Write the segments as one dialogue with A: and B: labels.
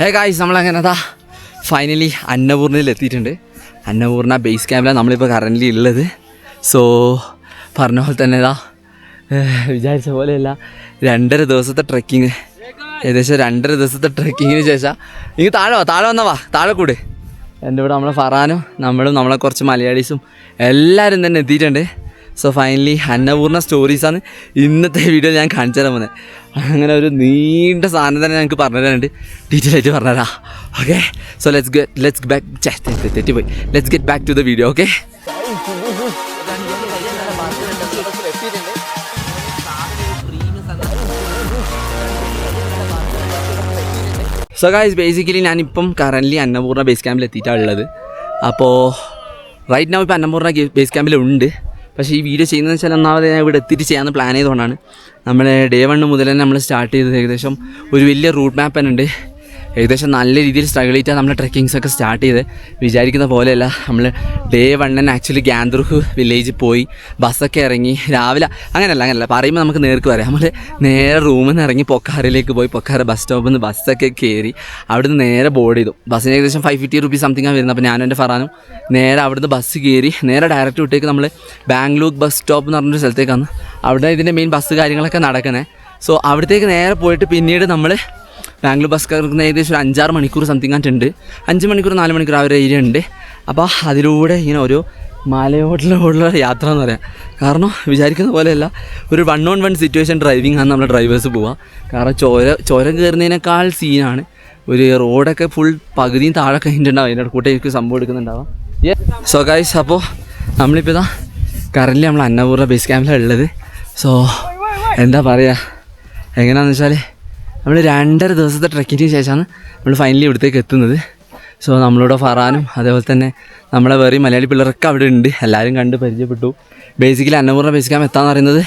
A: Hey guys, നമ്മളങ്ങനെതാ finally അന്നപൂർണയിൽ എത്തിയിട്ടുണ്ട്. Annapurna base ക്യാമ്പിലാണ് നമ്മളിപ്പോൾ current ഉള്ളത്. സോ പറഞ്ഞ പോലെ തന്നെ വിചാരിച്ച പോലെയല്ല, 2.5 ദിവസത്തെ ട്രെക്കിങ്, ഏകദേശം 2.5 ദിവസത്തെ ട്രെക്കിങ്ങിന് ശേഷം ഇങ്ങ് താഴെ വന്നവാ താഴെ കൂടെ എൻ്റെ ഇവിടെ നമ്മളെ ഫറാനും നമ്മളെ കുറച്ച് മലയാളീസും എല്ലാവരും തന്നെ എത്തിയിട്ടുണ്ട്. സോ ഫൈനലി അന്നപൂർണ സ്റ്റോറീസാണ് ഇന്നത്തെ വീഡിയോ ഞാൻ കാണിച്ചു തരാൻ പോകുന്നത്. അങ്ങനെ ഒരു നീണ്ട സാധനം തന്നെ ഞങ്ങൾക്ക് പറഞ്ഞു തരാനുണ്ട്, ഡീറ്റെയിൽ ആയിട്ട് പറഞ്ഞുതരാം. Okay, so let's get back to the video. Okay, so guys, basically ഞാനിപ്പം കറൻ്റ്ലി അന്നപൂർണ ബേസ് ക്യാമ്പിൽ എത്തിയിട്ടാണ് ഉള്ളത്. അപ്പോൾ റൈറ്റ് നൗ ഇപ്പോൾ അന്നപൂർണ ബേസ് ക്യാമ്പിലുണ്ട്. പക്ഷേ ഈ വീഡിയോ ചെയ്യുന്നതെന്ന് വെച്ചാൽ ഒന്നാമത് ഞാൻ ഇവിടെ എത്തിയിട്ട് ചെയ്യാമെന്ന് പ്ലാൻ ചെയ്തുകൊണ്ടാണ്. നമ്മൾ ഡേ 1 മുതൽ തന്നെ നമ്മൾ സ്റ്റാർട്ട് ചെയ്തത്. ഏകദേശം ഒരു വലിയ റൂട്ട് മാപ്പ് തന്നെ ഉണ്ട്. ഏകദേശം നല്ല രീതിയിൽ സ്ട്രഗിൾ ചെയ്തിട്ടാണ് നമ്മൾ ട്രെക്കിങ്സൊക്കെ സ്റ്റാർട്ട് ചെയ്ത്. വിചാരിക്കുന്ന പോലെയല്ല, നമ്മൾ ഡേ 1 തന്നെ ആക്ച്വലി ഗ്യാൻദ്രുഹ് വില്ലേജിൽ പോയി ബസ്സൊക്കെ ഇറങ്ങി രാവിലെ. അങ്ങനെയല്ല പറയുമ്പോൾ നമുക്ക് നേർക്ക് പറയാം. നമ്മൾ നേരെ റൂമിൽ നിന്ന് ഇറങ്ങി പൊക്കാരയിലേക്ക് പോയി, പൊക്കാര ബസ് സ്റ്റോപ്പിൽ നിന്ന് ബസ്സൊക്കെ കയറി അവിടുന്ന് നേരെ ബോർഡ് ചെയ്തു. ബസ്സിന് ഏകദേശം 550 rupees സംതിങ്ങാണ് വരുന്നത്. അപ്പോൾ ഞാനും എൻ്റെ ഫറാനും നേരെ അവിടുന്ന് ബസ് കയറി നേരെ ഡയറക്റ്റ് വിട്ടേക്ക് നമ്മൾ ബാംഗ്ലൂർ ബസ് സ്റ്റോപ്പ് എന്ന് പറഞ്ഞൊരു സ്ഥലത്തേക്കാണ്. അവിടെ ഇതിൻ്റെ മെയിൻ ബസ് കാര്യങ്ങളൊക്കെ നടക്കുന്നത്. സോ അവിടത്തേക്ക് നേരെ പോയിട്ട് പിന്നീട് നമ്മൾ ബാംഗ്ലൂർ ബസ് കയറുന്ന ഏകദേശം ഒരു 5-6 മണിക്കൂർ സംതിങ് ആയിട്ടുണ്ട്. 5 മണിക്കൂർ 4 മണിക്കൂർ ആ ഒരു ഏരിയ ഉണ്ട്. അപ്പോൾ അതിലൂടെ ഇങ്ങനെ ഒരു മലയോട്ടിലുള്ള യാത്ര എന്ന് പറയാം. കാരണം വിചാരിക്കുന്ന പോലെയല്ല, ഒരു 1-on-1 സിറ്റുവേഷൻ ഡ്രൈവിംഗ് ആണ് നമ്മുടെ ഡ്രൈവേഴ്സ് പോവുക. കാരണം ചോരം കയറുന്നതിനേക്കാൾ സീനാണ്. ഒരു റോഡൊക്കെ ഫുൾ പകുതിയും താഴെ കഴിഞ്ഞിട്ടുണ്ടാവും, അതിൻ്റെ കൂടെ എനിക്ക് സംഭവം എടുക്കുന്നുണ്ടാവാം. സോ ഗൈസ്, അപ്പോൾ നമ്മളിപ്പോൾ ഇതാ കറൻ്റ് നമ്മൾ അന്നപൂർണ ബേസ് ക്യാമ്പിലാണ് ഉള്ളത്. സോ എന്താ പറയുക, എങ്ങനെയാണെന്ന് വെച്ചാൽ നമ്മൾ 2.5 ദിവസത്തെ ട്രെക്കിങ്ങിന് ശേഷമാണ് നമ്മൾ ഫൈനലി ഇവിടത്തേക്ക് എത്തുന്നത്. സോ നമ്മളിവിടെ ഫറാനും അതേപോലെ തന്നെ നമ്മളെ വേറെ മലയാളി പിള്ളേരൊക്കെ അവിടെ ഉണ്ട്. എല്ലാവരും കണ്ട് പരിചയപ്പെട്ടു. ബേസിക്കലി അന്നപൂർണ ബേസ് ക്യാമ്പ് എത്താമെന്ന് പറയുന്നത്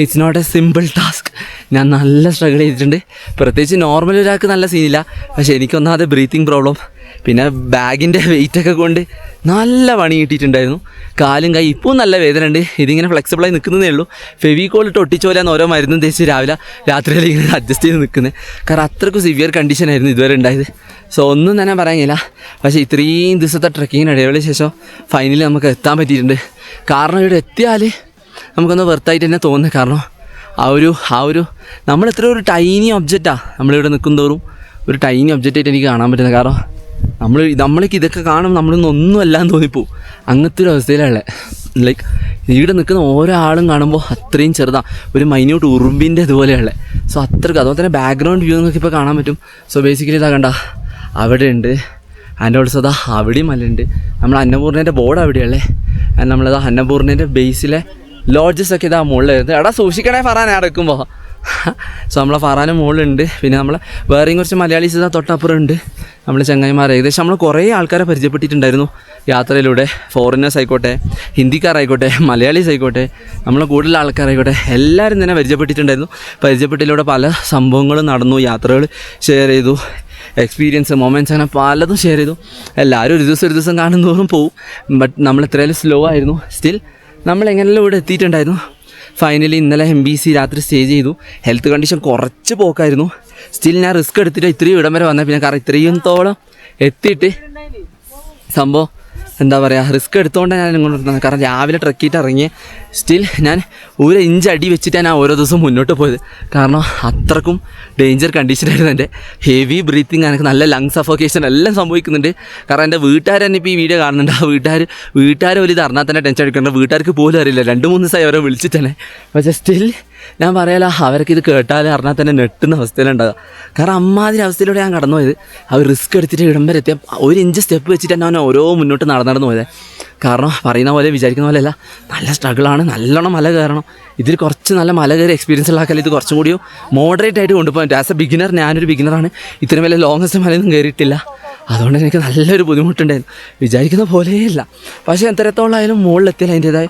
A: it's not a simple task. ഞാൻ നല്ല സ്ട്രഗിൾ ചെയ്തിട്ടുണ്ട്. പ്രത്യേകിച്ച് നോർമൽ ഒരാൾക്ക് നല്ല സീനില്ല, പക്ഷേ എനിക്കൊന്നാമത് ബ്രീത്തിങ് പ്രോബ്ലം, പിന്നെ ബാഗിൻ്റെ വെയിറ്റൊക്കെ കൊണ്ട് നല്ല പണി കിട്ടിയിട്ടുണ്ടായിരുന്നു. കാലും കൈ ഇപ്പോൾ നല്ല വേദന ഉണ്ട്. ഇതിങ്ങനെ ഫ്ലെക്സിബിളായി നിൽക്കുന്നതേ ഉള്ളൂ. ഫെവിക്കോളിട്ട് ഒട്ടിച്ചോലാന്ന് ഓരോ മരുന്നും തേച്ച് രാത്രിയിൽ ഇങ്ങനെ അഡ്ജസ്റ്റ് ചെയ്ത് നിൽക്കുന്നത്. കാരണം അത്രയ്ക്കും സിവിയർ കണ്ടീഷനായിരുന്നു ഇതുവരെ ഉണ്ടായത്. സോ ഒന്നും തന്നെ പറയാനില്ല. പക്ഷേ ഇത്രയും ദിവസത്തെ ട്രെക്കിങ്ങിന് ഇടവേള ശേഷം ഫൈനലി നമുക്ക് എത്താൻ പറ്റിയിട്ടുണ്ട്. കാരണം ഇവിടെ എത്തിയാൽ നമുക്കൊന്ന് വെർത്തായിട്ട് തന്നെ തോന്നുന്നത്. കാരണം ആ ഒരു നമ്മൾ എത്ര ഒരു ടൈനി ഒബ്ജക്റ്റാണ് നമ്മളിവിടെ നിൽക്കും തോറും ഒരു ടൈനി ഒബ്ജക്റ്റായിട്ട് എനിക്ക് കാണാൻ പറ്റുന്നത്. കാരണം നമ്മൾക്ക് ഇതൊക്കെ കാണുമ്പോൾ നമ്മളൊന്നും അല്ലാന്ന് തോന്നിപ്പോവും. അങ്ങനത്തെ ഒരു അവസ്ഥയിലുള്ള ലൈക്ക് ഇവിടെ നിൽക്കുന്ന ഓരോ ആളും കാണുമ്പോൾ അത്രയും ചെറുതാണ്, ഒരു മൈന്യൂട്ട് ഉറുമ്പിൻ്റെ ഇതുപോലെയുള്ള. സോ അത്രയ്ക്ക് അതുപോലെ തന്നെ ബാക്ക്ഗ്രൗണ്ട് വ്യൂ നിങ്ങൾക്ക് ഇപ്പോൾ കാണാൻ പറ്റും. സോ ബേസിക്കലി ഇതാ കണ്ട അവിടെ ഉണ്ട്. അതിൻ്റെ ഓൾസോ അതാ അവിടെയും മല്ലുണ്ട്. നമ്മൾ അന്നപൂർണേൻ്റെ ബോർഡ് അവിടെയല്ലേ. നമ്മളിതാ അന്നപൂർണേൻ്റെ ബേസിലെ ലോഡ്ജസ് ഒക്കെ ഇതാ മുകളിലായിരുന്നു. എടാ സൂക്ഷിക്കണേ ഫറാൻ അടക്കുമ്പോൾ. സോ നമ്മളെ ഫറാനും മുകളിലുണ്ട്. പിന്നെ നമ്മൾ വേറെയും കുറച്ച് മലയാളീസ് ഇതാ തൊട്ടപ്പുറം ഉണ്ട്. നമ്മൾ ചങ്ങായിമാർ ഏകദേശം നമ്മൾ കുറേ ആൾക്കാരെ പരിചയപ്പെട്ടിട്ടുണ്ടായിരുന്നു യാത്രയിലൂടെ. ഫോറിനേഴ്സ് ആയിക്കോട്ടെ, ഹിന്ദിക്കാരായിക്കോട്ടെ, മലയാളീസ് ആയിക്കോട്ടെ, നമ്മൾ കൂടുതൽ ആൾക്കാരായിക്കോട്ടെ, എല്ലാവരും തന്നെ പരിചയപ്പെട്ടിട്ടുണ്ടായിരുന്നു. പരിചയപ്പെട്ടിലൂടെ പല സംഭവങ്ങളും നടന്നു, യാത്രകൾ ഷെയർ ചെയ്തു, എക്സ്പീരിയൻസ് മൊമെൻറ്റ്സ് അങ്ങനെ പലതും ഷെയർ ചെയ്തു. എല്ലാവരും ഒരു ദിവസം കാണുന്നതോറും പോവും. ബട്ട് നമ്മൾ ഇത്രയും സ്ലോ ആയിരുന്നു. സ്റ്റിൽ നമ്മൾ എങ്ങനെയെല്ലാം ഇവിടെ എത്തിയിട്ടുണ്ടായിരുന്നു. ഫൈനലി ഇന്നലെ MBC രാത്രി സ്റ്റേ ചെയ്തു. ഹെൽത്ത് കണ്ടീഷൻ കുറച്ച് പോക്കായിരുന്നു. സ്റ്റിൽ ഞാൻ റിസ്ക് എടുത്തിട്ട് ഇത്രയും ഇടം വരെ വന്നത്. പിന്നെ കാരണം ഇത്രയും എത്തിയിട്ട് സംഭവം എന്താ പറയുക, റിസ്ക് എടുത്തുകൊണ്ടാണ് ഞാൻ ഇങ്ങോട്ട് വന്നത്. കാരണം രാവിലെ ട്രെക്ക് ചെയ്തിട്ട് ഇറങ്ങി സ്റ്റിൽ ഞാൻ 1 ഇഞ്ച് അടി വെച്ചിട്ടാണ് ഞാൻ ഓരോ ദിവസം മുന്നോട്ട് പോയത്. കാരണം അത്രക്കും ഡേഞ്ചർ കണ്ടീഷനായിരുന്നു. എൻ്റെ ഹെവി ബ്രീത്തിങ്, എനിക്ക് നല്ല ലങ് സഫോക്കേഷൻ എല്ലാം സംഭവിക്കുന്നുണ്ട്. കാരണം എൻ്റെ വീട്ടുകാർ തന്നെ ഇപ്പോൾ ഈ വീഡിയോ കാണുന്നുണ്ട്. ആ വീട്ടുകാർ ഒരു ഇത് അറിഞ്ഞാൽ തന്നെ ടെൻഷൻ അടിക്കുന്നുണ്ട്. വീട്ടുകാർക്ക് പോലും അറിയില്ല. 2-3 ദിവസമായി അവരെ വിളിച്ചിട്ട്. പക്ഷേ സ്റ്റിൽ ഞാൻ പറയാലോ, അവർക്ക് ഇത് കേട്ടാലും അറിഞ്ഞാൽ തന്നെ നെട്ടുന്ന അവസ്ഥയിലുണ്ടാകുക. കാരണം അമ്മാതിരി അവസ്ഥയിലൂടെ ഞാൻ കടന്നു പോയത്. അവർ റിസ്ക് എടുത്തിട്ട് ഇടം വരെ എത്തിയ 1 ഇഞ്ച് സ്റ്റെപ്പ് വെച്ചിട്ട് തന്നെ അവൻ ഓരോ മുന്നോട്ട് നടന്നു പോയത്. കാരണം പറയുന്ന പോലെ വിചാരിക്കുന്ന പോലെയല്ല, നല്ല സ്ട്രഗിളാണ്. നല്ലോണം മല കയറണം. ഇതിൽ കുറച്ച് നല്ല മല കയറി എക്സ്പീരിയൻസ് ഉള്ളാക്കാൻ ഇത് കുറച്ചും കൂടിയോ മോഡറേറ്റ് ആയിട്ട് കൊണ്ടുപോകാൻ. ആസ് എ ബിഗിനർ, ഞാനൊരു ബിഗിനറാണ്. ഇത്രയും വലിയ ലോങ്ങസ്റ്റ് മലയൊന്നും കയറിയിട്ടില്ല. അതുകൊണ്ട് എനിക്ക് നല്ലൊരു ബുദ്ധിമുട്ടുണ്ടായിരുന്നു. വിചാരിക്കുന്ന പോലെയല്ല. പക്ഷേ എത്രത്തോളമായാലും മുകളിലെത്തിയാൽ അതിൻ്റേതായ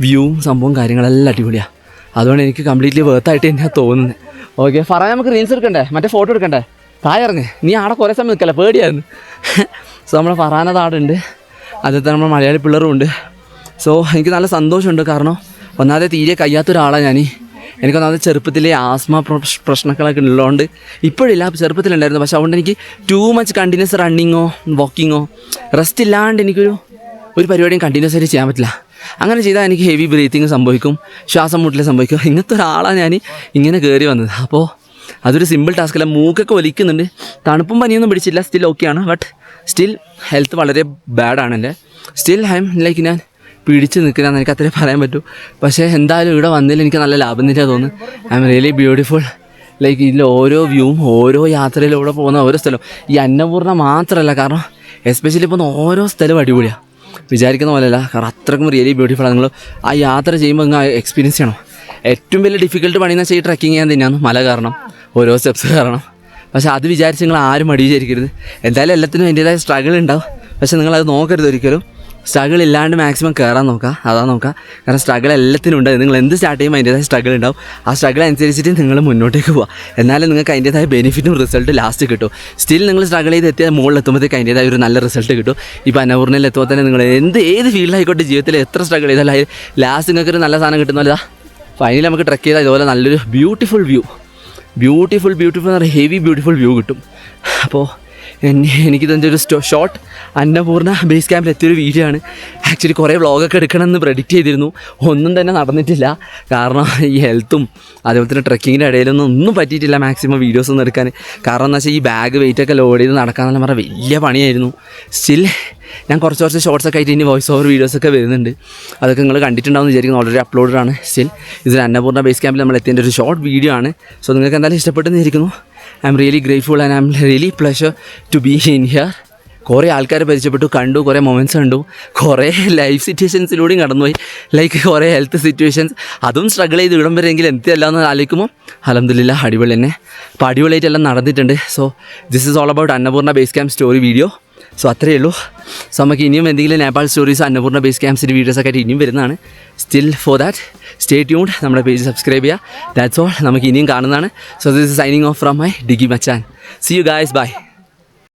A: വ്യൂവും സംഭവം കാര്യങ്ങളെല്ലാം അടിപൊളിയാണ്. അതുകൊണ്ട് എനിക്ക് കംപ്ലീറ്റ്ലി വേർത്തായിട്ട് തന്നെയാണ് തോന്നുന്നത്. ഓക്കെ ഫറാൻ, നമുക്ക് റീൽസ് എടുക്കണ്ടേ, മറ്റേ ഫോട്ടോ എടുക്കണ്ടേ? താഴെ നീ ആടെ കുറേ സമയം നിൽക്കല്ലേ, പേടിയായിരുന്നു. സോ നമ്മളെ ഫറാനത് ആടെ ഉണ്ട്. അതിൽ നമ്മൾ മലയാളി പിള്ളേരും ഉണ്ട്. സോ എനിക്ക് നല്ല സന്തോഷമുണ്ട്. കാരണം ഒന്നാമതെ തീരെ കഴിയാത്തൊരാളാണ് ഞാൻ. എനിക്കൊന്നാമത് ചെറുപ്പത്തിലെ ആസ്മ പ്രശ്നങ്ങളൊക്കെ ഉള്ളതുകൊണ്ട് ഇപ്പോഴില്ല, ചെറുപ്പത്തിലുണ്ടായിരുന്നു. പക്ഷേ അതുകൊണ്ട് എനിക്ക് ടൂ മച്ച് കണ്ടിന്യൂസ് റണ്ണിങ്ങോ വാക്കിങ്ങോ റെസ്റ്റ് ഇല്ലാണ്ട് എനിക്കൊരു പരിപാടിയും കണ്ടിന്യൂസ് ആയിട്ട് ചെയ്യാൻ പറ്റില്ല. അങ്ങനെ ചെയ്താൽ എനിക്ക് ഹെവി ബ്രീത്തിങ് സംഭവിക്കും, ശ്വാസം മുട്ടൽ സംഭവിക്കും. ഇങ്ങനത്തെ ഒരാളാണ് ഞാൻ ഇങ്ങനെ കയറി വന്നത്. അപ്പോൾ അതൊരു സിമ്പിൾ ടാസ്കല്ല. മൂക്കൊക്കെ ഒലിക്കുന്നുണ്ട്, തണുപ്പും പനിയൊന്നും പിടിച്ചില്ല, സ്റ്റിൽ ഓക്കെയാണ്. ബട്ട് സ്റ്റിൽ ഹെൽത്ത് വളരെ ബാഡാണ് എൻ്റെ. സ്റ്റിൽ ഐ എം ലൈക്ക് ഞാൻ പിടിച്ച് നിൽക്കുന്നതെന്ന് എനിക്ക് അത്രേ പറയാൻ പറ്റൂ. പക്ഷേ എന്തായാലും ഇവിടെ വന്നതിൽ എനിക്ക് നല്ല ലാഭം തന്നെയാണ് തോന്നുന്നു. I am really beautiful. Like ഇതിൽ ഓരോ വ്യൂവും ഓരോ യാത്രയിലൂടെ പോകുന്ന ഓരോ സ്ഥലവും ഈ അന്നപൂർണ്ണ മാത്രമല്ല, കാരണം എസ്പെഷ്യലി പോകുന്ന ഓരോ സ്ഥലവും അടിപൊളിയാണ്, വിചാരിക്കുന്ന പോലെയല്ല. കാരണം അത്രക്കും റിയലി ബ്യൂട്ടിഫുള്ളാണ്. നിങ്ങൾ ആ യാത്ര ചെയ്യുമ്പോൾ നിങ്ങൾ എക്സ്പീരിയൻസ് ചെയ്യണം. ഏറ്റവും വലിയ ഡിഫിക്കൽട്ട് പണിയെന്ന് വെച്ചാൽ ഈ ട്രക്കിങ് ചെയ്യാൻ തന്നെയാണ്, മല കാരണം, ഓരോ സ്റ്റെപ്സ് കാരണം. പക്ഷേ അത് വിചാരിച്ച് നിങ്ങൾ ആരും മടി വിചാരിക്കരുത്. എന്തായാലും എല്ലാത്തിനും അതിൻ്റേതായ സ്ട്രഗിൾ ഉണ്ടാവും. പക്ഷേ നിങ്ങളത് നോക്കരുത് ഒരിക്കലും. സ്ട്രഗിൾ ഇല്ലാണ്ട് മാക്സിമം കയറാൻ നോക്കുക, അതാ നോക്കുക. കാരണം സ്ട്രഗിൾ എല്ലാത്തിനും ഉണ്ട്. നിങ്ങൾ എന്ത് സ്റ്റാർട്ട് ചെയ്യുമ്പോൾ അതിൻ്റേതായ സ്ട്രഗിൾ ഉണ്ടാവും. ആ സ്ട്രഗിൾ അനുസരിച്ചിട്ട് നിങ്ങൾ മുന്നോട്ടേക്ക് പോവുക. എന്നാലും നിങ്ങൾക്ക് അതിൻ്റേതായ ബെനിഫിറ്റും റിസൾട്ട് ലാസ്റ്റ് കിട്ടും. സ്റ്റിൽ നിങ്ങൾ സ്ട്രഗിൾ ചെയ്ത് എത്തിയാൽ മുകളിലെത്തുമ്പോഴത്തേക്ക് അതിൻ്റേതായ ഒരു നല്ല റിസൾട്ട് കിട്ടും. ഇപ്പോൾ അന്നപൂർണ്ണയിൽ എത്തുമ്പോൾ തന്നെ നിങ്ങൾ ഏത് ഫീൽഡായിക്കോട്ടെ ജീവിതത്തിൽ എത്ര സ്ട്രഗിൾ ചെയ്താലും ലാസ്റ്റ് നിങ്ങൾക്കൊരു നല്ല സാധനം കിട്ടുന്നല്ല. ഫൈനലി നമുക്ക് ട്രക്ക് ചെയ്താൽ ഇതുപോലെ നല്ലൊരു ബ്യൂട്ടിഫുൾ എന്ന് പറഞ്ഞാൽ ഹെവി ബ്യൂട്ടിഫുൾ വ്യൂ കിട്ടും. അപ്പോൾ എനിക്കിതെൻ്റെ ഒരു ഷോർട്ട് അന്നപൂർണ്ണ ബേസ് ക്യാമ്പിൽ എത്തിയൊരു വീഡിയോ ആണ്. ആക്ച്വലി കുറേ വ്ളോഗൊക്കെ എടുക്കണമെന്ന് പ്രെഡിക്റ്റ് ചെയ്തിരുന്നു, ഒന്നും തന്നെ നടന്നിട്ടില്ല. കാരണം ഈ ഹെൽത്തും അതേപോലെ തന്നെ ട്രക്കിങ്ങിൻ്റെ ഇടയിലൊന്നും പറ്റിയിട്ടില്ല മാക്സിമം വീഡിയോസ് ഒന്നും എടുക്കാൻ. കാരണം എന്ന് വെച്ചാൽ ഈ ബാഗ് വെയിറ്റൊക്കെ ലോഡ് ചെയ്ത് നടക്കാമെന്ന് പറഞ്ഞാൽ വലിയ പണിയായിരുന്നു. സ്റ്റിൽ ഞാൻ കുറച്ച് ഷോർട്സൊക്കെ ആയിട്ട് ഇനി വോയിസ് ഓവർ വീഡിയോസൊക്കെ വരുന്നുണ്ട്, അതൊക്കെ നിങ്ങൾ കണ്ടിട്ടുണ്ടാവുമെന്ന് വിചാരിക്കുന്നു. ഓൾറെഡി അപ്ലോഡാണ്. സ്റ്റിൽ ഇതിൽ അന്നപൂർണ്ണ ബേസ് ക്യാമ്പിൽ നമ്മൾ എത്തിയതിൻ്റെ ഒരു ഷോർട്ട് വീഡിയോ ആണ്. സോ നിങ്ങൾക്ക് എന്തായാലും ഇഷ്ടപ്പെട്ടെന്ന് ഇരിക്കുന്നു. I'm really grateful and I'm really pleasure to be in here. കുറേ ആൾക്കാരെ പരിചയപ്പെട്ടു, കണ്ടു, കുറേ മൊമെൻറ്റ്സ് കണ്ടു, കുറേ ലൈഫ് സിറ്റുവേഷൻസിലൂടെയും കടന്നുപോയി. ലൈക്ക് കുറേ ഹെൽത്ത് സിറ്റുവേഷൻസ്, അതും സ്ട്രഗിൾ ചെയ്ത് ഇവിടം വരെ എങ്കിലും എത്തിയല്ല എന്ന് ആലോചിക്കുമ്പോൾ അൽഹംദുലില്ലാ അടിപൊളി തന്നെ. അപ്പോൾ അടിപൊളിയായിട്ട് എല്ലാം നടന്നിട്ടുണ്ട്. So this is all about Annapurna base camp story video. So അത്രയേ ഉള്ളൂ. സോ നമുക്ക് ഇനിയും എന്തെങ്കിലും നേപ്പാൾ സ്റ്റോറീസ് അന്നപൂർണ്ണ ബേസ് ക്യാമ്പ്സിൻ്റെ വീഡിയോസൊക്കെ ആയിട്ട് ഇനിയും വരുന്നതാണ്. Still for that stay tuned, നമ്മുടെ പേജ് സബ്സ്ക്രൈബ് ചെയ്യുക. That's all. നമുക്ക് ഇനിയും കാണുന്നതാണ്. So this is signing off from my digi Machan. See you guys, by.